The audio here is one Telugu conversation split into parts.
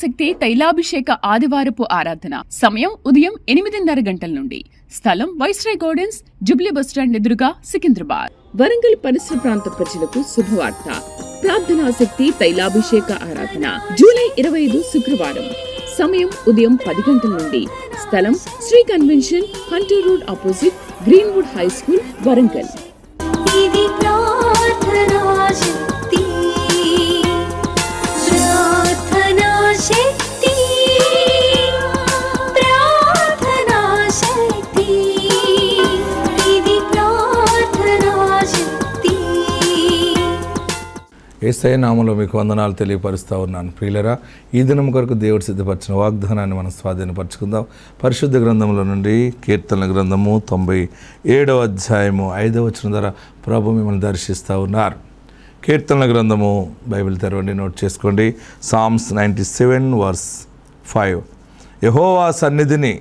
శక్తి తైలాభిషేక ఆదివారపు ఆరాధన. సమయం ఉదయం 8:30 గంటల నుండి. స్థలం వైస్రాయ్ గార్డెన్స్, జుబ్లీ బస్టాండ్ ఎదురుగా, సికింద్రాబాద్. వరంగల్ పరిసర ప్రాంత ప్రజలకు శుభవార్త. ప్రార్థనా శక్తి తైలాభిషేక ఆరాధన జూలై 25 శుక్రవారం. సమయం ఉదయం 10 గంటల నుండి. స్థలం Shri convention, hunter road opposite, greenwood high school, Warangal. Yesayya నామములో మీకు వందనాలు తెలియపరుస్తూ ఉన్నాను. ప్రియులరా, ఈ దినం కొరకు దేవుడు సిద్ధపరిచిన వాగ్దానాన్ని మనం స్వాధీనపరచుకుందాం. పరిశుద్ధ గ్రంథంలో నుండి కీర్తనల గ్రంథము 97వ అధ్యాయము 5వ వచనం ద్వారా ప్రభు మిమ్మల్ని దర్శిస్తూ ఉన్నారు. కీర్తనల గ్రంథము బైబిల్ తెరవండి, నోట్ చేసుకోండి. Psalms 97 verse 5. యెహోవా సన్నిధిని,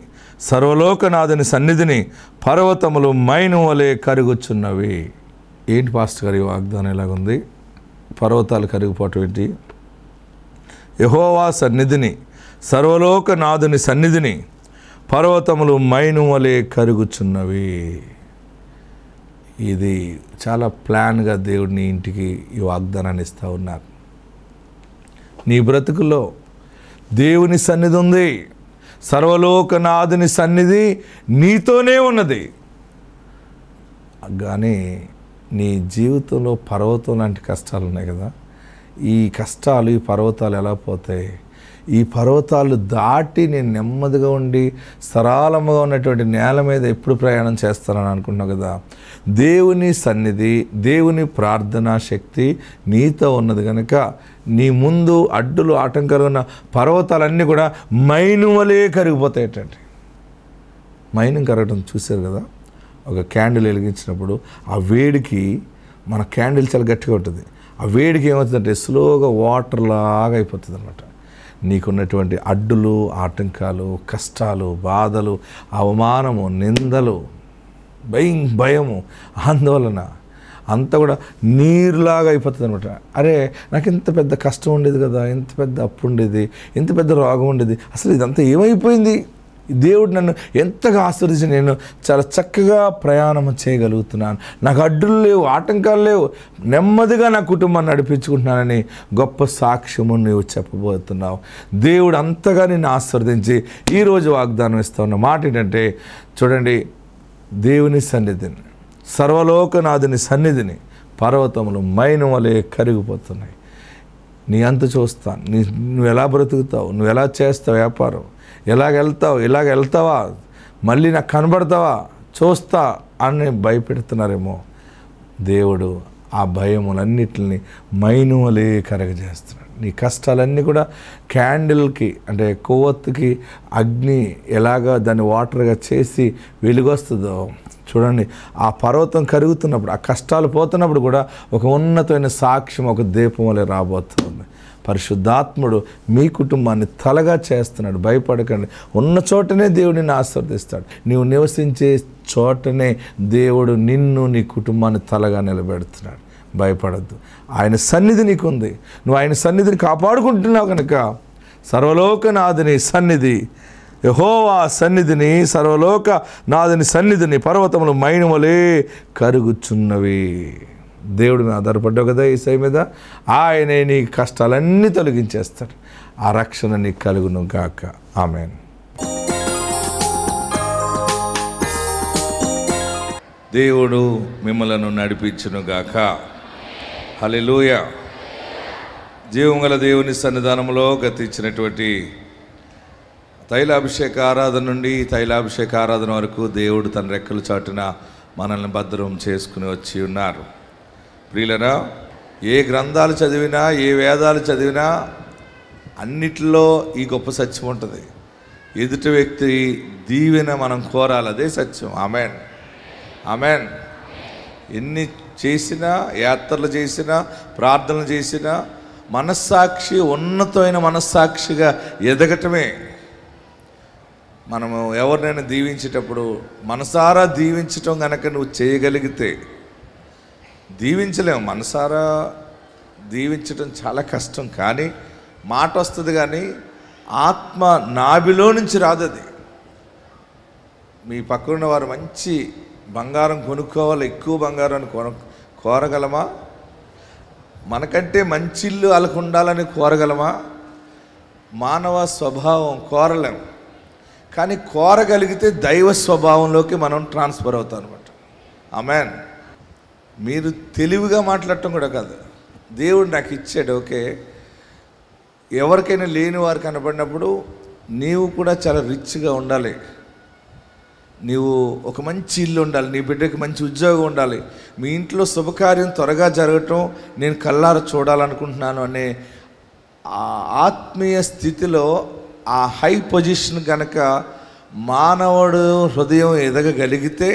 సర్వలోకనాథుని సన్నిధిని పర్వతములు మైను వలె కరుగుచున్నవి. ఏంటి పాస్టర్ గారి వాగ్దానం ఎలాగుంది? పర్వతాలు కరిగిపోవటం ఏంటి? యెహోవా సన్నిధిని, సర్వలోకనాథుని సన్నిధిని పర్వతములు మైను వలె కరుగుచున్నవి. ఇది చాలా ప్లాన్గా దేవుడిని ఇంటికి ఈ వాగ్దానాన్ని ఇస్తూ ఉన్నారు. నీ బ్రతుకులో దేవుని సన్నిధి ఉంది, సర్వలోకనాథుని సన్నిధి నీతోనే ఉన్నది. కానీ నీ జీవితంలో పర్వతం లాంటి కష్టాలు ఉన్నాయి కదా. ఈ కష్టాలు, ఈ పర్వతాలు ఎలా పోతాయి? ఈ పర్వతాలు దాటి నేను నెమ్మదిగా ఉండి సరళంగా ఉన్నటువంటి నేల మీద ఎప్పుడు ప్రయాణం చేస్తానని అనుకుంటున్నావు కదా. దేవుని సన్నిధి, దేవుని ప్రార్థనా శక్తి నీతో ఉన్నది కనుక నీ ముందు అడ్డులు ఆటంకాలు ఉన్న పర్వతాలన్నీ కూడా మైను వలె కరిగిపోతాయటండి. మైను కరగడం చూశారు కదా. ఒక క్యాండిల్ వెలిగించినప్పుడు ఆ వేడికి, మన క్యాండిల్ చాలా గట్టిగా ఉంటుంది, ఆ వేడికి ఏమవుతుందంటే స్లోగా వాటర్ లాగా అయిపోతుంది అనమాట. నీకున్నటువంటి అడ్డులు, ఆటంకాలు, కష్టాలు, బాధలు, అవమానము, నిందలు, భయము, ఆందోళన అంతా కూడా నీరులాగా అయిపోతుంది అనమాట. అరే, నాకు ఇంత పెద్ద కష్టం ఉండేది కదా, ఇంత పెద్ద అప్పు ఉండేది, ఇంత పెద్ద రోగం ఉండేది, అసలు ఇదంతా ఏమైపోయింది? దేవుడు నన్ను ఎంతగా ఆశీర్వదించి నేను చాలా చక్కగా ప్రయాణం చేయగలుగుతున్నాను, నాకు అడ్డులు లేవు, ఆటంకాలు లేవు, నెమ్మదిగా నా కుటుంబాన్ని నడిపించుకుంటున్నానని గొప్ప సాక్ష్యము నీవు చెప్పబోతున్నావు. దేవుడు అంతగా నిన్ను ఆశీర్వదించి ఈరోజు వాగ్దానం ఇస్తా ఉన్న మాట ఏంటంటే, చూడండి, దేవుని సన్నిధిని, సర్వలోకనాథుని సన్నిధిని పర్వతములు మైను వలె కరిగిపోతున్నాయి. నీ అంత చూస్తాను, నువ్వు ఎలా బ్రతుకుతావు, నువ్వు ఎలా చేస్తావు వ్యాపారం, ఇలాగ వెళ్తావా, మళ్ళీ నాకు కనబడతావా, చూస్తా అని భయపెడుతున్నారేమో. దేవుడు ఆ భయములన్నిటిని మైను వలె కరగజేస్తున్నాడు. నీ కష్టాలన్నీ కూడా క్యాండిల్కి, అంటే కొవ్వొత్తుకి అగ్ని ఎలాగా దాన్ని వాటర్గా చేసి వెలుగొస్తుందో, చూడండి, ఆ పర్వతం కరుగుతున్నప్పుడు, ఆ కష్టాలు పోతున్నప్పుడు కూడా ఒక ఉన్నతమైన సాక్ష్యం, ఒక దీపం వలె రాబోతుంది. పరిశుద్ధాత్ముడు మీ కుటుంబాన్ని తలగా చేస్తున్నాడు. భయపడకండి. ఉన్న చోటనే దేవుడు నిన్ను ఆశీర్వదిస్తాడు. నీవు నివసించే చోటనే దేవుడు నిన్ను, నీ కుటుంబాన్ని తలగా నిలబెడుతున్నాడు. భయపడద్దు. ఆయన సన్నిధి నీకుంది. నువ్వు ఆయన సన్నిధిని కాపాడుకుంటున్నావు కనుక సర్వలోకనాథుని సన్నిధి, యెహోవా సన్నిధిని, సర్వలోకనాథుని సన్నిధిని పర్వతములు మైను వలె కరుగుచున్నవి. దేవుడి మీద ఆధారపడ్డావు కదా యేసయ్య మీద. ఆయనే నీ కష్టాలన్నీ తొలగించేస్తాడు. ఆ రక్షణ నీకు కలుగును గాక. ఆమేన్. దేవుడు మిమ్మలను నడిపించును గాక. హల్లెలూయా. జీవముగల దేవుని సన్నిధానంలో గతించినటువంటి తైలాభిషేక ఆరాధన నుండి తైలాభిషేక ఆరాధన వరకు దేవుడు తన రెక్కల చాటున మనల్ని భద్రం చేసుకుని వచ్చి ఉన్నారు. ప్రియులరా, ఏ గ్రంథాలు చదివినా, ఏ వేదాలు చదివినా అన్నిటిలో ఈ గొప్ప సత్యం ఉంటుంది. ఎదుటి వ్యక్తి దీవెన మనం కోరాలి, అదే సత్యం. Amen, amen. ఎన్ని చేసినా, యాత్రలు చేసినా, ప్రార్థనలు చేసినా మనస్సాక్షి, ఉన్నతమైన మనస్సాక్షిగా ఎదగటమే. మనము ఎవరినైనా దీవించేటప్పుడు మనసారా దీవించటం కనుక నువ్వు చేయగలిగితే, దీవించలేము, మనసారా దీవించడం చాలా కష్టం. కానీ మాట వస్తుంది, కానీ ఆత్మ నాభిలో నుంచి రాదు. అది మీ పక్కన వారు మంచి బంగారం కొనుక్కోవాలి, ఎక్కువ బంగారాన్ని కోరగలమా? మనకంటే మంచి ఇల్లు వాళ్ళకు ఉండాలని కోరగలమా? మానవ స్వభావం కోరలేం. కానీ కోరగలిగితే దైవ స్వభావంలోకి మనం ట్రాన్స్ఫర్ అవుతాం అనమాట. ఆమేన్. మీరు తెలివిగా మాట్లాడటం కూడా కాదు, దేవుడు నాకు ఇచ్చాడు. ఓకే, ఎవరికైనా లేని వారు కనబడినప్పుడు నీవు కూడా చాలా రిచ్గా ఉండాలి, నీవు ఒక మంచి ఇల్లు ఉండాలి, నీ బిడ్డకి మంచి ఉద్యోగం ఉండాలి, మీ ఇంట్లో శుభకార్యం త్వరగా జరగటం నేను కళ్ళారా చూడాలనుకుంటున్నాను అనే ఆ ఆత్మీయ స్థితిలో ఆ హై పొజిషన్ కనుక మానవుడు హృదయం ఎదగగలిగితే,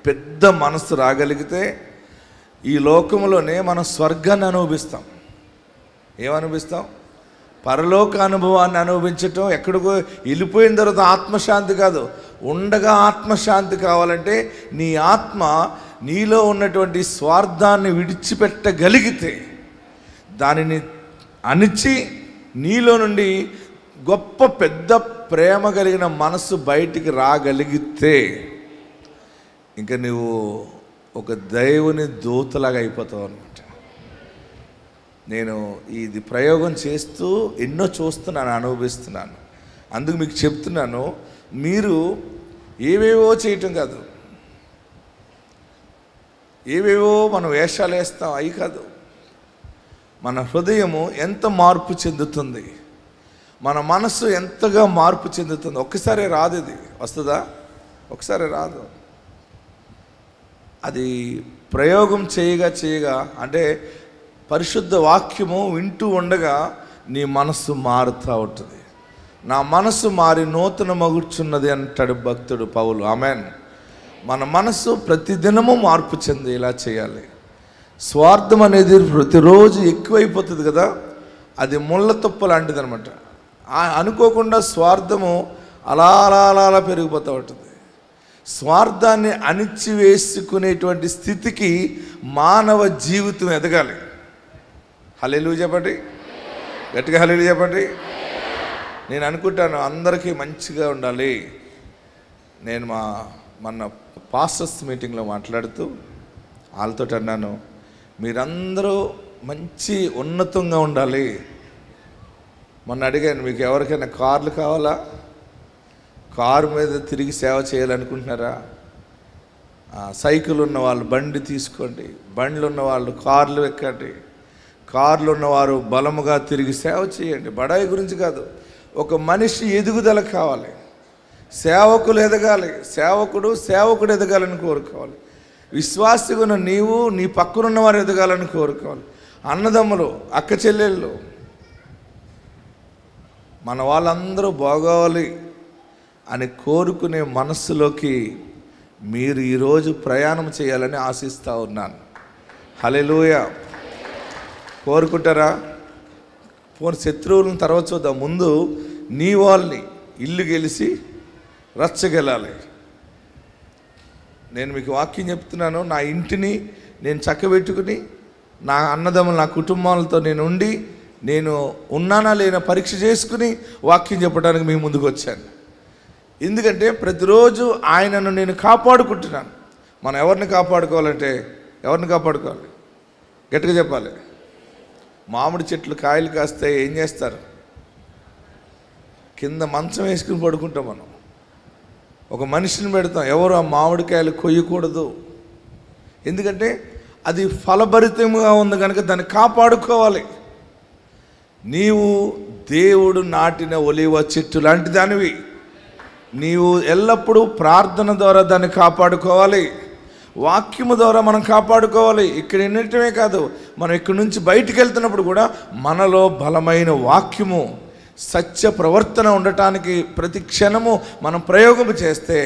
పెద్ద మనసు రాగలిగితే, ఈ లోకంలోనే మనం స్వర్గాన్ని అనుభవిస్తాం. ఏమనుభవిస్తాం? పరలోక అనుభవాన్ని అనుభవించటం. ఎక్కడికో వెళ్ళిపోయిన తర్వాత ఆత్మశాంతి కాదు, ఉండగా ఆత్మశాంతి కావాలంటే నీ ఆత్మ నీలో ఉన్నటువంటి స్వార్థాన్ని విడిచిపెట్టగలిగితే, దానిని అణిచి నీలో నుండి గొప్ప పెద్ద ప్రేమ కలిగిన మనసు బయటికి రాగలిగితే ఇంకా నువ్వు ఒక దేవుని దూతలాగా అయిపోతావు అన్నమాట. నేను ఇది ప్రయోగం చేస్తూ ఎన్నో చూస్తున్నాను, అనుభవిస్తున్నాను. అందుకు మీకు చెప్తున్నాను, మీరు ఏవేవో చేయటం కాదు, ఏవేవో మనం వేషాలు వేస్తాం, అవి కాదు. మన హృదయము ఎంత మార్పు చెందుతుంది, మన మనసు ఎంతగా మార్పు చెందుతుంది. ఒక్కసారి రాదు, ఇది వస్తుందా? ఒకసారి రాదు. అది ప్రయోగం చేయగా అంటే పరిశుద్ధ వాక్యము వింటూ ఉండగా నీ మనస్సు మారుతూ ఉంటుంది. నా మనసు మారి నూతన మగుచున్నది అంటాడు భక్తుడు పౌలు. ఆమెన్. మన మనసు ప్రతిదినము మార్పు చెంది ఇలా చేయాలి. స్వార్థం అనేది ప్రతిరోజు ఎక్కువైపోతుంది కదా, అది ముళ్ళ తుప్ప లాంటిది అనమాట. అనుకోకుండా స్వార్థము అలా అలా అలా అలా పెరిగిపోతూ ఉంటుంది. స్వార్థాన్ని అణిచివేసుకునేటువంటి స్థితికి మానవ జీవితం ఎదగాలి. హల్లెలూయా చెప్పండి, గట్టిగా హల్లెలూయా చెప్పండి. నేను అనుకుంటాను అందరికీ మంచిగా ఉండాలి. నేను మొన్న పాస్టర్స్ మీటింగ్లో మాట్లాడుతూ వాళ్ళతో అన్నాను, మీరందరూ మంచి ఉన్నతంగా ఉండాలి. మొన్న అడిగాను, మీకు ఎవరికైనా కార్లు కావాలా? కారు మీద తిరిగి సేవ చేయాలనుకుంటున్నారా? సైకిల్ ఉన్న వాళ్ళు బండి తీసుకోండి, బండ్లు ఉన్న వాళ్ళు కార్లు ఎక్కండి, కార్లు ఉన్నవారు బలముగా తిరిగి సేవ చేయండి. బడాయి గురించి కాదు, ఒక మనిషి ఎదుగుదల కావాలి, సేవకులు ఎదగాలి, సేవకుడు ఎదగాలని కోరుకోవాలి, విశ్వాసిగా ఉన్న నీవు నీ పక్కనున్న వారు ఎదగాలని కోరుకోవాలి, అన్నదమ్ములు అక్క చెల్లెళ్ళు మన వాళ్ళందరూ బాగోవాలి అని కోరుకునే మనస్సులోకి మీరు ఈరోజు ప్రయాణం చేయాలని ఆశిస్తూ ఉన్నాను. హల్లెలూయా. కోరుకుంటారా? పోనీ శత్రువులను తర్వాత చూద్దాం, ముందు నీ వాళ్ళని ఇల్లు గెలిచి రచ్చగెలాలి. నేను మీకు వాక్యం చెప్తున్నాను, నా ఇంటిని నేను చక్కబెట్టుకుని నా అన్నదమ్ములు నా కుటుంబాలతో నేను ఉండి నేను ఉన్నానా లేనా పరీక్ష చేసుకుని వాక్యం చెప్పడానికి మీ ముందుకు వచ్చాను. ఎందుకంటే ప్రతిరోజు ఆయనను నేను కాపాడుకుంటున్నాను. మనం ఎవరిని కాపాడుకోవాలంటే ఎవరిని కాపాడుకోవాలి? గట్టిగా చెప్పాలి. మామిడి చెట్లు కాయలు కాస్తే ఏం చేస్తారు? కింద మంచం వేసుకుని పడుకుంటాం. మనం ఒక మనిషిని పెడతాం, ఎవరు ఆ మామిడికాయలు కొయ్యకూడదు, ఎందుకంటే అది ఫలభరితంగా ఉంది కనుక దాన్ని కాపాడుకోవాలి. నీవు దేవుడు నాటిన ఒలీవ చెట్టు లాంటి దానివి. నీవు ఎల్లప్పుడూ ప్రార్థన ద్వారా దాన్ని కాపాడుకోవాలి, వాక్యము ద్వారా మనం కాపాడుకోవాలి. ఇక్కడ వినటమే కాదు, మనం ఇక్కడి నుంచి బయటికి వెళ్తున్నప్పుడు కూడా మనలో బలమైన వాక్యము సత్య ప్రవర్తన ఉండటానికి ప్రతి క్షణము మనం ప్రయోగం చేస్తే,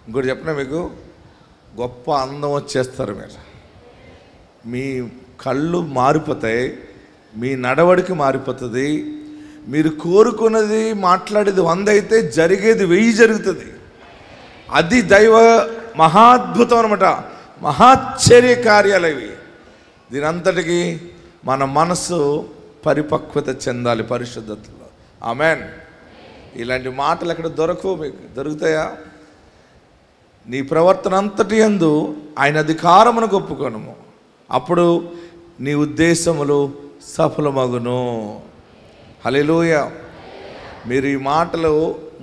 ఇంకోటి చెప్పిన మీకు గొప్ప అందం వచ్చేస్తారు. మీ కళ్ళు మారిపోతాయి, మీ నడవడికి మారిపోతుంది. మీరు కోరుకున్నది మాట్లాడేది 100 అయితే జరిగేది 1000 జరుగుతుంది. అది దైవ మహాద్భుతం అనమాట, మహాశ్చర్య కార్యాలు ఇవి. దీనంతటికి మన మనసు పరిపక్వత చెందాలి పరిశుద్ధతలో. ఆమెన్. ఇలాంటి మాటలు ఎక్కడ దొరకవు, మీకు దొరుకుతాయా? నీ ప్రవర్తన అంతటి యందు ఆయన అధికారమును ఒప్పుకొనుము, అప్పుడు నీ ఉద్దేశములు సఫలమగును. హల్లెలూయా. మీరు ఈ మాటలు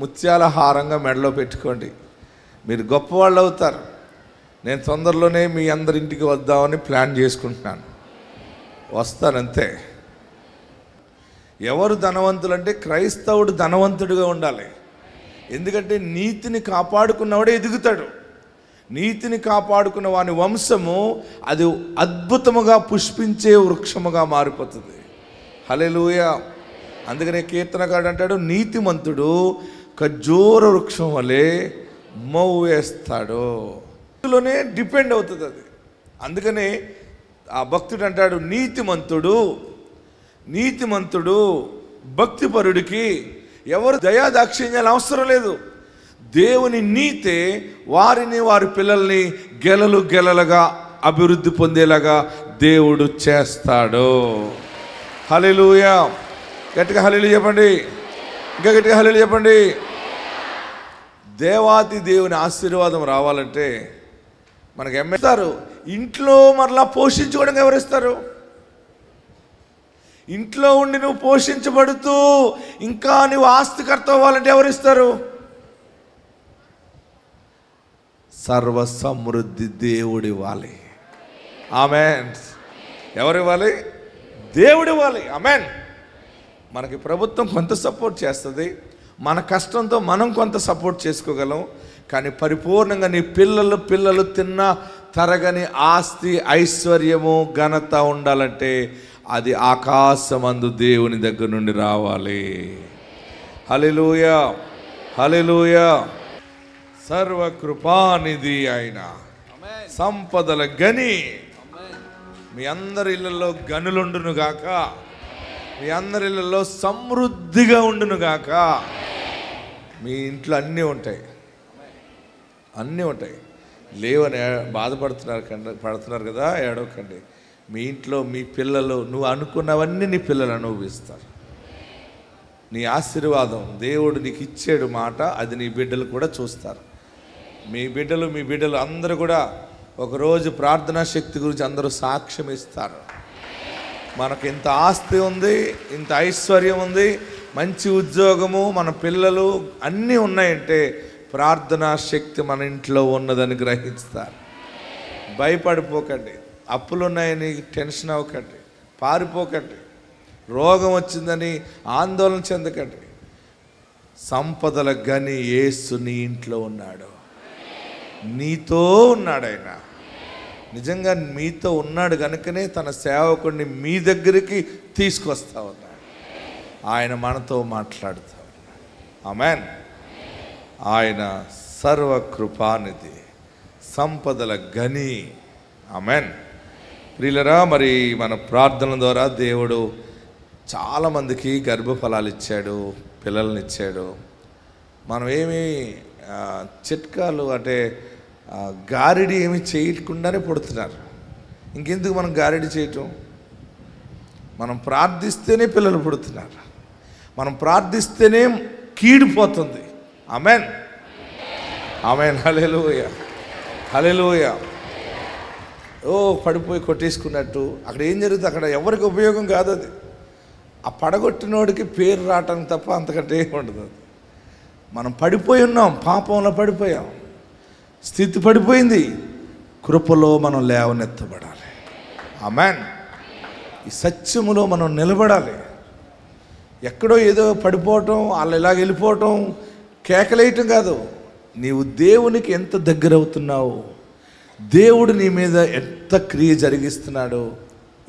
ముత్యాల హారంగా మెడలో పెట్టుకోండి, మీరు గొప్పవాళ్ళు అవుతారు. నేను తొందరలోనే మీ అందరింటికి వద్దామని ప్లాన్ చేసుకుంటున్నాను, వస్తానంతే. ఎవరు ధనవంతులు అంటే క్రైస్తవుడు ధనవంతుడిగా ఉండాలి. ఎందుకంటే నీతిని కాపాడుకున్నవాడే ఎదుగుతాడు. నీతిని కాపాడుకున్న వాని వంశము అది అద్భుతముగా పుష్పించే వృక్షముగా మారిపోతుంది. హల్లెలూయా. అందుకనే కీర్తనకారుడు అంటాడు, నీతిమంతుడు ఖర్జూర వృక్షం వలె మౌ వేస్తాడు. అందులోనే డిపెండ్ అవుతుంది అది. అందుకనే ఆ భక్తుడు అంటాడు, నీతిమంతుడు భక్తిపరుడికి ఎవరు దయాదాక్షిణ్యాలు అవసరం లేదు. దేవుని నీతే వారిని, వారి పిల్లల్ని గెలలుగా అభివృద్ధి పొందేలాగా దేవుడు చేస్తాడు. హల్లెలూయా. గట్టిగా హల్లెలూయా చెప్పండి, ఇంకా గట్టిగా హల్లెలూయా చెప్పండి. దేవాతి దేవుని ఆశీర్వాదం రావాలంటే మనకు ఎమ్మెస్తారు. ఇంట్లో మరలా పోషించుకోవడం ఎవరిస్తారు? ఇంట్లో ఉండి నువ్వు పోషించబడుతూ ఇంకా నువ్వు ఆస్తికర్త అవ్వాలంటే ఎవరిస్తారు? సర్వ సమృద్ధి దేవుడు ఇవ్వాలి. ఆమెన్. ఎవరు ఇవ్వాలి? దేవుడు ఇవ్వాలి. ఆమెన్. మనకి ప్రభుత్వం కొంత సపోర్ట్ చేస్తుంది, మన కష్టంతో మనం కొంత సపోర్ట్ చేసుకోగలం. కానీ పరిపూర్ణంగా నీ పిల్లలు తిన్న తరగని ఆస్తి, ఐశ్వర్యము, ఘనత ఉండాలంటే అది ఆకాశమందు దేవుని దగ్గర నుండి రావాలి. హల్లెలూయా, హల్లెలూయా. సర్వకృపానిధి ఆయన, సంపదల గని. మీ అందరి ఇళ్ళల్లో గనులుండును గాక, మీ అందరి ఇళ్ళల్లో సమృద్ధిగా ఉండును గాక. మీ ఇంట్లో అన్నీ ఉంటాయి. లేవని పడుతున్నారు కదా, ఏడవకండి. మీ ఇంట్లో మీ పిల్లలు నువ్వు అనుకున్నవన్నీ నీ పిల్లలు అనుభవిస్తారు. నీ ఆశీర్వాదం దేవుడు నీకు ఇచ్చాడు మాట, అది నీ బిడ్డలు కూడా చూస్తారు. మీ బిడ్డలు అందరూ కూడా ఒకరోజు ప్రార్థనా శక్తి గురించి అందరూ సాక్ష్యం ఇస్తారు. మనకు ఇంత ఆస్తి ఉంది, ఇంత ఐశ్వర్యం ఉంది, మంచి ఉద్యోగము, మన పిల్లలు అన్నీ ఉన్నాయంటే ప్రార్థనా శక్తి మన ఇంట్లో ఉన్నదని గ్రహిస్తారు. భయపడిపోకండి, అప్పులు ఉన్నాయని టెన్షన్ అవ్వకండి, పారిపోకండి, రోగం వచ్చిందని ఆందోళన చెందకండి. సంపదల గని యేసు నీ ఇంట్లో ఉన్నాడు, నీతో ఉన్నాడు. ఆయన నిజంగా మీతో ఉన్నాడు కనుకనే తన సేవకుడిని మీ దగ్గరికి తీసుకొస్తా ఉన్నాడు. ఆయన మనతో మాట్లాడుతూ ఉన్నాడు. ఆమెన్. ఆయన సర్వకృపానిధి, సంపదల గని. ఆమెన్. ప్రియులరా, మరి మన ప్రార్థన ద్వారా దేవుడు చాలామందికి గర్భఫలాలు ఇచ్చాడు, పిల్లల్ని ఇచ్చాడు. మనం ఏమి చిట్కాలు అంటే గారిడి ఏమి చేయకుండానే పుడుతున్నారు. ఇంకెందుకు మనం గారిడి చేయటం? మనం ప్రార్థిస్తేనే పిల్లలు పుడుతున్నారు, మనం ప్రార్థిస్తేనే కీడిపోతుంది. Amen, amen. హల్లెలూయా, హల్లెలూయా. పడిపోయి కొట్టేసుకున్నట్టు అక్కడ ఏం జరుగుతుంది? అక్కడ ఎవరికి ఉపయోగం కాదు అది. ఆ పడగొట్టినోడికి పేరు రావటానికి తప్ప అంతకంటే ఏమి ఉండదు. మనం పడిపోయి ఉన్నాం, పాపంలో పడిపోయాం, స్థితి పడిపోయింది. కృపలో మనం లేవనెత్తబడాలి. ఆమెన్. ఈ సత్యములో మనం నిలబడాలి. ఎక్కడో ఏదో పడిపోవటం, వాళ్ళు ఇలాగ వెళ్ళిపోవటం, కేకలేయటం కాదు. నీవు దేవునికి ఎంత దగ్గర అవుతున్నావు, దేవుడు నీ మీద ఎంత క్రియ జరిగిస్తున్నాడో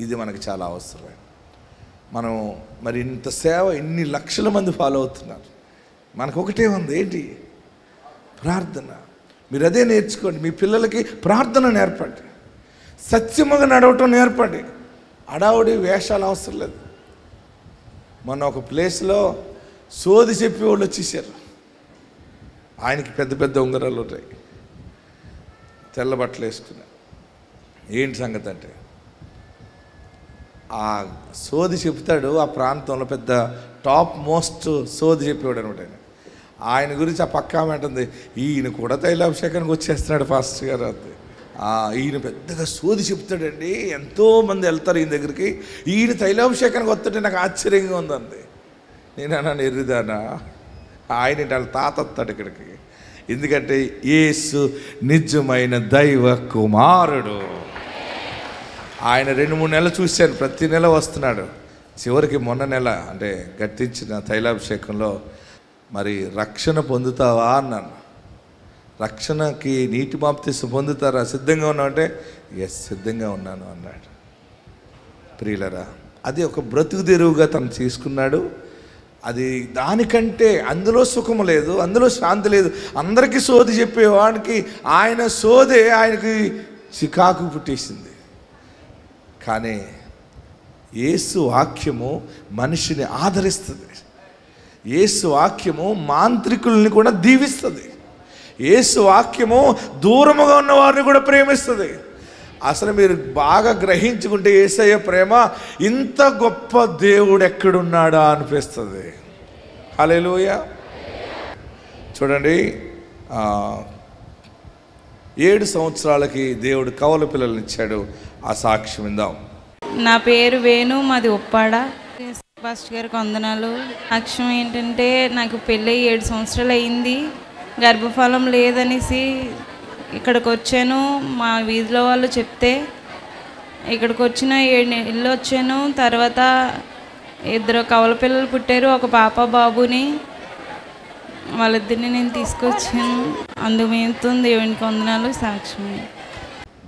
ఇది మనకు చాలా అవసరం. మనం మరి ఇంత సేవ, ఇన్ని లక్షల మంది ఫాలో అవుతున్నారు, మనకు ఒకటే ఉంది, ఏంటి? ప్రార్థన. మీరు అదే నేర్చుకోండి. మీ పిల్లలకి ప్రార్థన నేర్పండి, సత్యముగా నడవటం నేర్పండి. అడావుడి వేషాలు అవసరం లేదు. మొన్న ఒక ప్లేస్లో సోది చెప్పేవాళ్ళు వచ్చేసారు. ఆయనకి పెద్ద పెద్ద ఉంగరాలు ఉంటాయి, తెల్ల బట్టలు వేసుకున్నా. ఏంటి సంగతి అంటే, ఆ సోది చెప్తాడు. ఆ ప్రాంతంలో పెద్ద టాప్ మోస్ట్ సోది చెప్పేవాడు అనమాట ఆయన. ఆయన గురించి ఆ పక్క ఆమె అంటుంది, ఈయన కూడా తైలాభిషేకానికి వచ్చేస్తున్నాడు పాస్టర్ గారు అంతే. ఈయన పెద్దగా సోది చెప్తాడండి, ఎంతోమంది వెళ్తారు ఈయన దగ్గరికి, ఈయన తైలాభిషేకానికి వస్తుంటే నాకు ఆశ్చర్యంగా ఉందండి. నేను అన్నాను, ఎర్రిదానా, ఆయన వాళ్ళ తాత వస్తాడు ఇక్కడికి, ఎందుకంటే యేసు నిజమైన దైవ కుమారుడు. ఆయన 2-3 నెలలు చూశాను, ప్రతి నెల వస్తున్నాడు. చివరికి మొన్న నెల అంటే గట్టించిన తైలాభిషేకంలో, మరి రక్షణ పొందుతావా అన్నాను. రక్షణకి నీటి బాప్తిసం పొందుతారా, సిద్ధంగా ఉన్నావు అంటే ఎస్ సిద్ధంగా ఉన్నాను అన్నాడు. ప్రియులరా, అది ఒక బ్రతుకు తెరువుగా తను తీసుకున్నాడు. అది దానికంటే అందులో సుఖము లేదు, అందులో శాంతి లేదు. అందరికీ సోది చెప్పేవాడికి ఆయన సోదే ఆయనకి చికాకు పుట్టేసింది. కానీ యేసు వాక్యము మనిషిని ఆదరిస్తుంది. యేసు వాక్యము మాంత్రికుల్ని కూడా దీవిస్తుంది. యేసు వాక్యము దూరముగా ఉన్న వారిని కూడా ప్రేమిస్తుంది. అసలు మీరు బాగా గ్రహించుకుంటే యేసయ్య ప్రేమ, ఇంత గొప్ప దేవుడు ఎక్కడున్నాడా అనిపిస్తుంది. హల్లెలూయా. చూడండి, 7 సంవత్సరాలకి దేవుడు కవల పిల్లల్ని ఇచ్చాడు. ఆ సాక్ష్యం విందాం. నా పేరు వేణు, మాది ఉప్పాడ. పాస్టర్ గారికి వందనాలు. సాక్ష్యం ఏంటంటే, నాకు పెళ్ళి 7 సంవత్సరాలు అయింది, గర్భఫలం లేదనేసి ఇక్కడికి వచ్చాను. మా వీధిలో వాళ్ళు చెప్తే ఇక్కడికి వచ్చిన 7 నెలలు వచ్చాను. తర్వాత 2 కవల పిల్లలు పుట్టారు, ఒక పాప బాబుని. వాళ్ళిద్దరిని నేను తీసుకొచ్చాను. అందుమేంతో దేవునికి వందనాలు. సాక్ష్యం,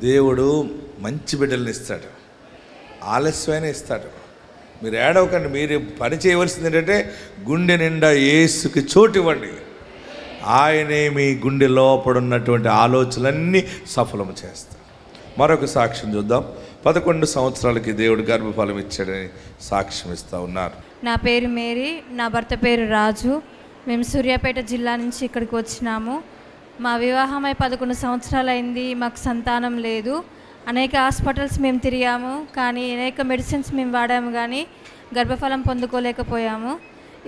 దేవుడు మంచి బిడ్డలను ఇస్తాడు, ఆలస్యమైన ఇస్తాడు. మీరు ఏడవకండి. మీరు పని చేయవలసింది ఏంటంటే గుండె నిండా యేసుకి చోటు ఇవ్వండి. ఆయనే మీ గుండె లోపడున్నటువంటి ఆలోచనలన్నీ సఫలము చేస్తారు. మరొక సాక్ష్యం చూద్దాం. 11 సంవత్సరాలకి దేవుడు గర్భఫలం ఇచ్చాడని సాక్ష్యం ఇస్తూ ఉన్నారు. నా పేరు మేరీ, నా భర్త పేరు రాజు. మేము సూర్యాపేట జిల్లా నుంచి ఇక్కడికి వచ్చినాము. మా వివాహమై 11 సంవత్సరాలు అయింది. మాకు సంతానం లేదు. అనేక హాస్పిటల్స్ మేము తిరిగాము, కానీ అనేక మెడిసిన్స్ మేము వాడాము, కానీ గర్భఫలం పొందుకోలేకపోయాము.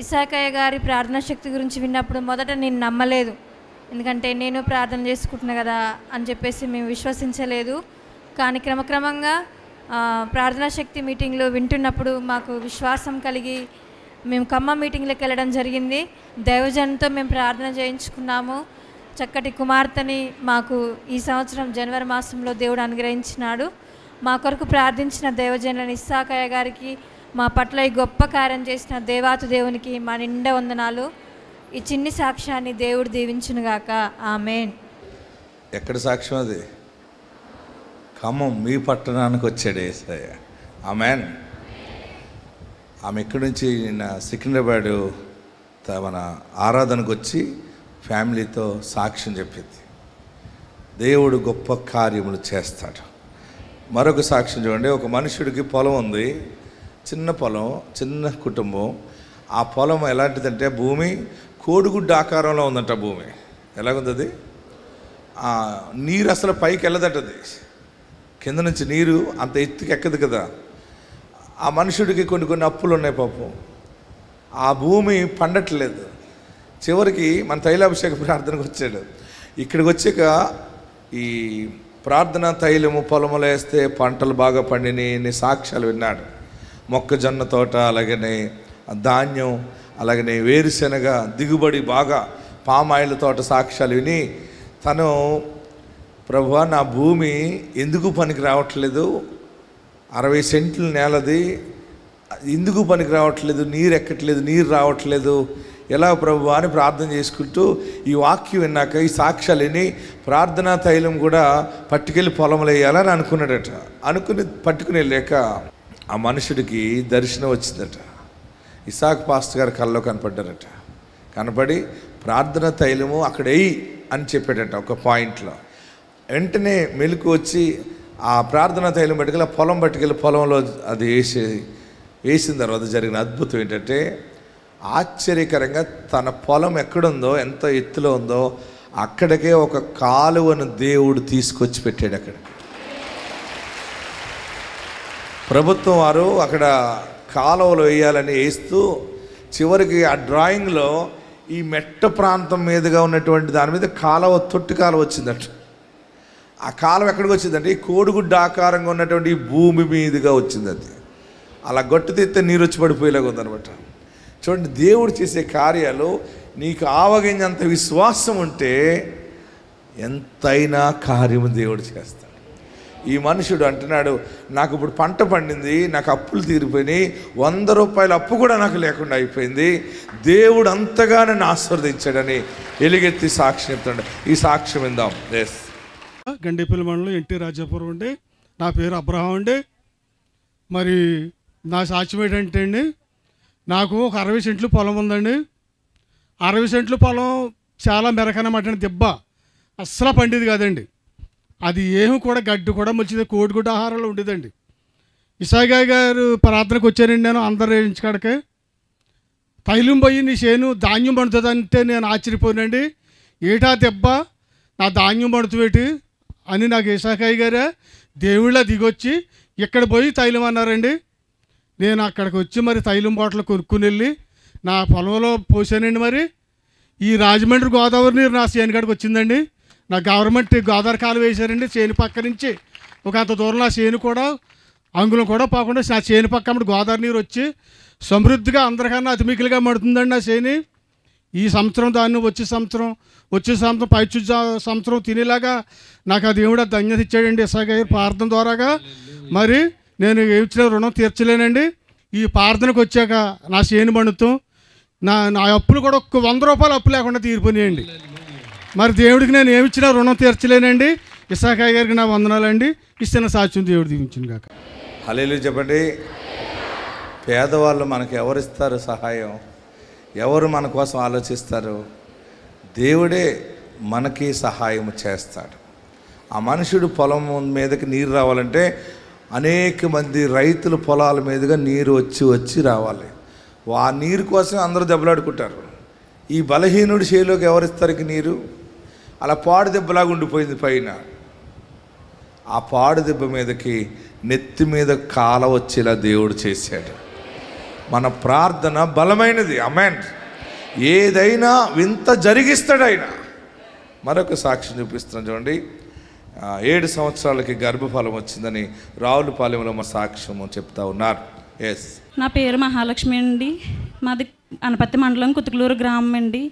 ఇసాకయ్య గారి ప్రార్థనా శక్తి గురించి విన్నప్పుడు మొదట నేను నమ్మలేదు, ఎందుకంటే నేను ప్రార్థన చేసుకుంటున్నా కదా అని చెప్పేసి మేము విశ్వసించలేదు. కానీ క్రమక్రమంగా ప్రార్థనా శక్తి మీటింగ్లో వింటున్నప్పుడు మాకు విశ్వాసం కలిగి మేము ఖమ్మం మీటింగ్లోకి వెళ్ళడం జరిగింది. దైవజనంతో మేము ప్రార్థన చేయించుకున్నాము. చక్కటి కుమార్తెని మాకు ఈ సంవత్సరం జనవరి మాసంలో దేవుడు అనుగ్రహించినాడు. మా కొరకు ప్రార్థించిన దైవజనులను ఇస్సాకయ్య గారికి, మా పట్ల ఈ గొప్ప కార్యం చేసిన దేవాతి దేవునికి మా నిండా వందనాలు. ఈ చిన్ని సాక్ష్యాన్ని దేవుడు దీవించునుగాక. ఆమేన్. ఎక్కడ సాక్ష్యం అది? ఖమ్మం మీ పట్టణానికి వచ్చాడు యేసయ్య. ఆమేన్. ఆమె ఇక్కడి నుంచి సికింద్రాబాద్ మన ఆరాధనకు వచ్చి ఫ్యామిలీతో సాక్ష్యం చెప్పింది. దేవుడు గొప్ప కార్యములు చేస్తాడు. మరొక సాక్ష్యం చూడండి. ఒక మనుషుడికి పొలం ఉంది, చిన్న పొలం, చిన్న కుటుంబం. ఆ పొలం ఎలాంటిదంటే భూమి కోడిగుడ్డు ఆకారంలో ఉందంట. భూమి ఎలాగుంది? అది నీరు అసలు పైకి వెళ్ళదటది, కింద నుంచి నీరు అంత ఎత్తుకి ఎక్కదు కదా. ఆ మనుషుడికి కొన్ని అప్పులు ఉన్నాయి పాపం. ఆ భూమి పండట్లేదు. చివరికి మన తైలాభిషేక ప్రార్థనకు వచ్చాడు. ఇక్కడికి వచ్చాక ఈ ప్రార్థన తైలము పొలములో వేస్తే పంటలు బాగా పండిని సాక్ష్యాలు విన్నాడు. మొక్కజొన్న తోట, అలాగనే ధాన్యం, అలాగనే వేరుశెనగ దిగుబడి బాగా, పామాయిల్ తోట సాక్ష్యాలు విని తను, ప్రభువా నా భూమి ఎందుకు పనికి రావట్లేదు, 60 సెంట్ల నేలది, ఎందుకు పనికి రావట్లేదు, నీరు ఎక్కట్లేదు, నీరు రావట్లేదు, ఎలా ప్రభువా అని ప్రార్థన చేసుకుంటూ ఈ వాక్యం విన్నాక, ఈ సాక్ష్యాలు విని ప్రార్థనా తైలం కూడా పట్టుకెళ్ళి పొలంలో వేయాలని అనుకున్నాడట. అనుకుని పట్టుకుని వెళ్ళాక ఆ మనుషుడికి దర్శనం వచ్చిందట. ఇసాక్ పాస్టర్ గారు కల్లో కనపడ్డారట. కనపడి ప్రార్థన తైలము అక్కడ వేయి అని చెప్పాడట ఒక పాయింట్లో. వెంటనే మెలకు వచ్చి ఆ ప్రార్థనా తైలం పట్టుకెళ్ళి పొలం పట్టుకెళ్ళి పొలంలో అది వేసిన తర్వాత జరిగిన అద్భుతం ఏంటంటే, ఆశ్చర్యకరంగా తన పొలం ఎక్కడుందో, ఎంత ఎత్తులో ఉందో అక్కడికే ఒక కాలువను దేవుడు తీసుకొచ్చి పెట్టాడు. అక్కడ ప్రభుత్వం వారు అక్కడ కాలువలు వేయాలని వేస్తూ చివరికి ఆ డ్రాయింగ్లో ఈ మెట్ట ప్రాంతం మీదుగా ఉన్నటువంటి దాని మీద కాలువ, తొట్టి కాలువ వచ్చిందట. ఆ కాలువ ఎక్కడికి వచ్చిందంటే ఈ కోడిగుడ్డ ఆకారంగా ఉన్నటువంటి ఈ భూమి మీదుగా వచ్చింది. అది అలా గట్టు తెస్తే నీరు వచ్చి పడిపోయేలాగా ఉందనమాట. చూడండి, దేవుడు చేసే కార్యాలు నీకు ఆవగింజంత విశ్వాసం ఉంటే ఎంతైనా కార్యము దేవుడు చేస్తాడు. ఈ మనుషుడు అంటున్నాడు, నాకు ఇప్పుడు పంట పండింది, నాకు అప్పులు తీరిపోయినాయి, 100 రూపాయల అప్పు కూడా నాకు లేకుండా అయిపోయింది, దేవుడు అంతగా నన్ను ఆశీర్వదించాడని ఎలుగెత్తి సాక్ష్యం చెప్తాడు. ఈ సాక్ష్యం విందాం. ఎస్, గండేపల్లి మండలం ఎన్టీ రాజాపురం అండి. నా పేరు అబ్రహాం అండి. మరి నా సాక్ష్యం ఏంటంటే అండి, నాకు ఒక 60 సెంట్లు పొలం ఉందండి. 60 సెంట్లు పొలం చాలా మెరకనమాట, దెబ్బ అస్సలు పండేది కాదండి. అది ఏమి కూడా గడ్డి కూడా మంచిది, కోడిగుడ్డ ఆహారాలు ఉండేదండి. ఇసాగా గారు ప్రార్థనకు వచ్చానండి. నేను అందరు ఇంచుకాడికే తైలం పోయి నీ చేను ధాన్యం పండుతుందంటే నేను ఆశ్చర్యపోయానండి. ఏటా దెబ్బ, నా ధాన్యం పండుతుంది అని నాకు ఇసాకాయ గారే దేవుళ్ళ దిగొచ్చి ఇక్కడ పోయి తైలం అన్నారండి. నేను అక్కడికి వచ్చి మరి తైలం బాటలు కొనుక్కుని వెళ్ళి నా పొలంలో పోసానండి. మరి ఈ రాజమండ్రి గోదావరి నీరు నా చేను కాడికి వచ్చిందండి. నా గవర్నమెంట్ గోదావరి కాలువ వేశారండి. చేను పక్క నుంచి ఒక అంత దూరం నా చేను కూడా అంగుళం కూడా పోకుండా నా చేను పక్క గోదావరి నీరు వచ్చి సమృద్ధిగా అందరికన్నా అతిమికిలుగా మడుతుందండి నా చేని. ఈ సంవత్సరం దాన్ని వచ్చే సంవత్సరం పైచు సంవత్సరం తినేలాగా నాకు ఆ దేవుడు ధన్యత ఇచ్చాడండి ఇసాగా ప్రార్థన ద్వారాగా. మరి నేను ఏమిచ్చిన రుణం తీర్చలేనండి. ఈ ప్రార్థనకు వచ్చాక నా చేను పండుతాం, నా అప్పులు కూడా ఒక్క 100 రూపాయలు అప్పు లేకుండా తీరిపోయాయండి. మరి దేవుడికి నేను ఏమిచ్చినా రుణం తీర్చలేనండి. ఇసాకాయ గారికి నా వందనాలండి. ఇస్తున్న సాక్ష్యం దేవుడు దీవించును గాక. హల్లెలూయా చెప్పండి. పేదవాళ్ళు మనకు ఎవరిస్తారు సహాయం? ఎవరు మన కోసం ఆలోచిస్తారు? దేవుడే మనకి సహాయం చేస్తాడు. ఆ మనుషుడు పొలం మీదకి నీరు రావాలంటే అనేక మంది రైతుల పొలాల మీదుగా నీరు వచ్చి రావాలి. ఆ నీరు కోసం అందరూ దెబ్బలాడుకుంటారు. ఈ బలహీనుడి చేలోకి ఎవరిస్తారు నీరు? అలా పాడు దెబ్బలాగా ఉండిపోయింది పైన. ఆ పాడు దెబ్బ మీదకి నెత్తి మీద కాల వచ్చేలా దేవుడు చేశాడు. మన ప్రార్థన బలమైనది. ఆమేన్. ఏదైనా వింత జరిగిస్తాడు ఆయన. మరొక సాక్ష్యం చూపిస్తున్నాం చూడండి. 7 సంవత్సరాలకి గర్భఫలం వచ్చిందని రావులపాలెంలో మా సాక్ష్యము చెప్తా ఉన్నారు. ఎస్, నా పేరు మహాలక్ష్మి అండి. మాది అనపత్తి మండలం కుతుకులూరు గ్రామం అండి.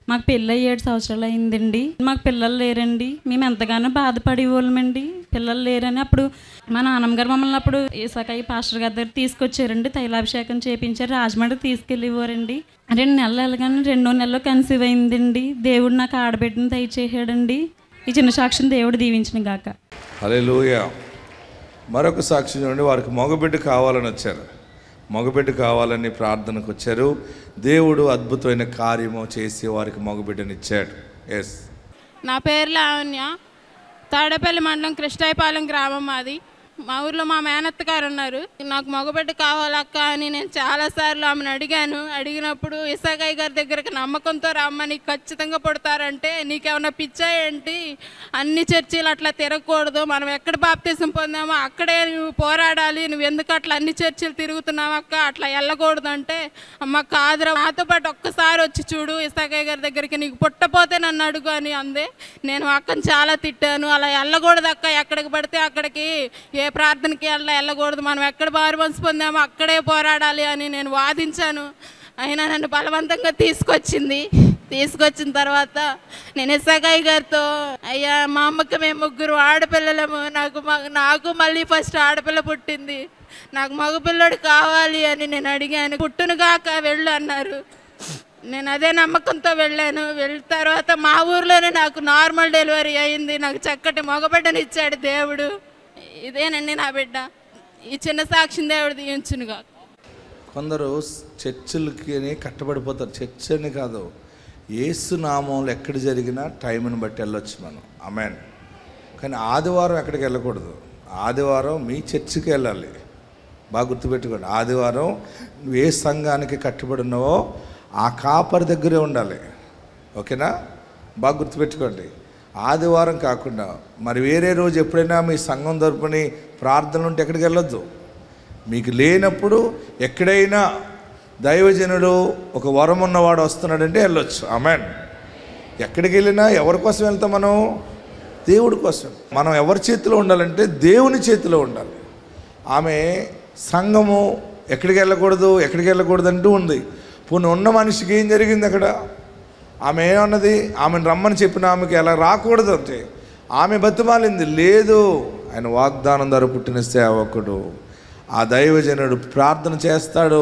మాకు పెళ్ళి 7 సంవత్సరాలు అయిందండి. మాకు పిల్లలు లేరండి. మేము ఎంతగానో బాధపడే వాళ్ళమండి, పిల్లలు లేరని. అప్పుడు మా నాన్నమ్మగారు మమ్మల్ని అప్పుడు ఇసాకాయ పాస్టర్ గారి దగ్గర తీసుకొచ్చారండి. తైలాభిషేకం చేయించారు, రాజమండ్రికి తీసుకెళ్ళేవారండి. 2 నెలలు వెళ్ళగానే 2వ నెలలో కన్సీవ్ అయిందండి. దేవుడు నాకు ఆడబిడ్డను దయచేసాడండి. ఈ చిన్న సాక్ష్యం దేవుడు దీవించిన గాక. హల్లెలూయా. మరొక సాక్ష్యం చూడండి. వారికి మగబిడ్డ కావాలని వచ్చారు. మగబిడ్డ కావాలని ప్రార్థనకు వచ్చారు. దేవుడు అద్భుతమైన కార్యము చేసి వారికి మగబిడ్డనిచ్చాడు. ఎస్, నా పేరు లావణ్య. తాడేపల్లి మండలం కృష్ణాయపాలెం గ్రామం మాది. మా ఊర్లో మా మేనత్త గారు ఉన్నారు. నాకు మగబిడ్డ కావాలక్క అని నేను చాలాసార్లు ఆమెను అడిగినప్పుడు ఇసాకాయ గారి దగ్గరికి నమ్మకంతో రమ్మ, నీకు ఖచ్చితంగా పుడతారంటే, నీకేమన్నా పిచ్చా ఏంటి, అన్ని చర్చీలు అట్లా తిరగకూడదు, మనం ఎక్కడ బాప్తిజం పొందామో అక్కడే నువ్వు పోరాడాలి, నువ్వు ఎందుకు అట్లా అన్ని చర్చీలు తిరుగుతున్నావు అక్క, అట్లా వెళ్ళకూడదు అంటే, అమ్మ కాదురా, నాతో పాటు ఒక్కసారి వచ్చి చూడు ఇసాకాయ గారి దగ్గరికి, నీకు పుట్టపోతే నన్ను అడుగు అని అందే. నేను అక్కని చాలా తిట్టాను. అలా వెళ్ళకూడదు అక్క, ఎక్కడికి పడితే అక్కడికి, ఏ ప్రార్థనకి వెళ్ళకూడదు, మనం ఎక్కడ బారుమనసు పొందామో అక్కడే పోరాడాలి అని నేను వాదించాను. అయినా నన్ను బలవంతంగా తీసుకొచ్చిన తర్వాత నేను ఇసాకాయ గారితో, అయ్యా మా అమ్మకి మేము 3 ఆడపిల్లలము, నాకు మళ్ళీ ఫస్ట్ ఆడపిల్ల పుట్టింది, నాకు మగపిల్లడు కావాలి అని నేను అడిగాను. పుట్టునుగాక వెళ్ళు అన్నారు. నేను అదే నమ్మకంతో వెళ్ళాను. వెళ్ళిన తర్వాత మా ఊర్లోనే నాకు నార్మల్ డెలివరీ అయింది. నాకు చక్కటి మగబిడ్డని ఇచ్చాడు దేవుడు. ఇదేనండి నా బిడ్డ. ఈ చిన్న సాక్ష్యం దేవుడు దీవించునుగా. కొందరు చర్చిలకి కట్టబడిపోతారు. చర్చ్ అని కాదు, యేసు నామంలో ఎక్కడ జరిగినా టైంని బట్టి వెళ్ళొచ్చు మనం. ఆమేన్. కానీ ఆదివారం ఎక్కడికి వెళ్ళకూడదు. ఆదివారం మీ చర్చికి వెళ్ళాలి. బాగా గుర్తుపెట్టుకోండి. ఆదివారం నువ్వు ఏ సంఘానికి కట్టుబడి ఉన్నావో ఆ కాపరి దగ్గరే ఉండాలి. ఓకేనా? బాగా గుర్తుపెట్టుకోండి. ఆదివారం కాకుండా మరి వేరే రోజు ఎప్పుడైనా మీ సంఘం తరపుని ప్రార్థనలు ఉంటే ఎక్కడికి వెళ్ళొద్దు. మీకు లేనప్పుడు ఎక్కడైనా దైవజనుడు ఒక వరం ఉన్నవాడు వస్తున్నాడంటే వెళ్ళొచ్చు. ఆమెన్. ఎక్కడికి వెళ్ళినా ఎవరి కోసం వెళ్తాం? మనం దేవుడి కోసం. మనం ఎవరి చేతిలో ఉండాలంటే దేవుని చేతిలో ఉండాలి. ఆమె సంఘము ఎక్కడికి వెళ్ళకూడదు అంటూ ఉంది. పోనీ ఉన్న మనిషికి ఏం జరిగింది అక్కడ? ఆమె ఏమన్నది? ఆమెను రమ్మని చెప్పిన ఆమెకి ఎలా రాకూడదు అంటే ఆమె బతిమాలింది. లేదు, ఆయన వాగ్దానం ద్వారా పుట్టిన సేవకుడు, ఆ దైవజనుడు ప్రార్థన చేస్తాడు,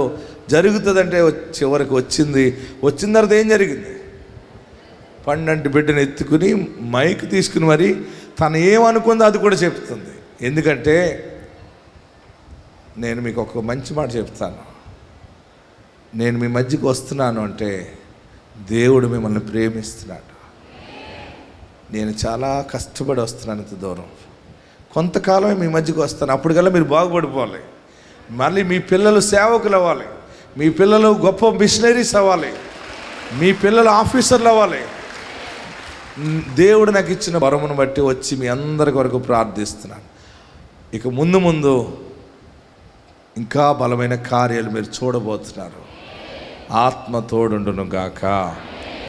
జరుగుతుందంటే చివరికి వచ్చిన తర్వాత ఏం జరిగింది? పండంటి బిడ్డను ఎత్తుకుని మైక్ తీసుకుని మరి తను ఏమనుకుందో అది కూడా చెప్తుంది. ఎందుకంటే నేను మీకు ఒక మంచి మాట చెప్తాను, నేను మీ మధ్యకి వస్తున్నాను అంటే దేవుడు మిమ్మల్ని ప్రేమిస్తున్నాడు. నేను చాలా కష్టపడి వస్తున్నాను ఇంత దూరం, కొంతకాలమే మీ మధ్యకి వస్తాను, అప్పటికల్లా మీరు బాగుపడిపోవాలి, మళ్ళీ మీ పిల్లలు సేవకులు అవ్వాలి, మీ పిల్లలు గొప్ప మిషనరీస్ అవ్వాలి, మీ పిల్లలు ఆఫీసర్లు అవ్వాలి. దేవుడు నాకు ఇచ్చిన వరమును బట్టి వచ్చి మీ అందరి కొరకు ప్రార్థిస్తున్నాను. ఇక ముందు ఇంకా బలమైన కార్యాలు మీరు చూడబోతున్నారు. ఆత్మ తోడుండును గాక.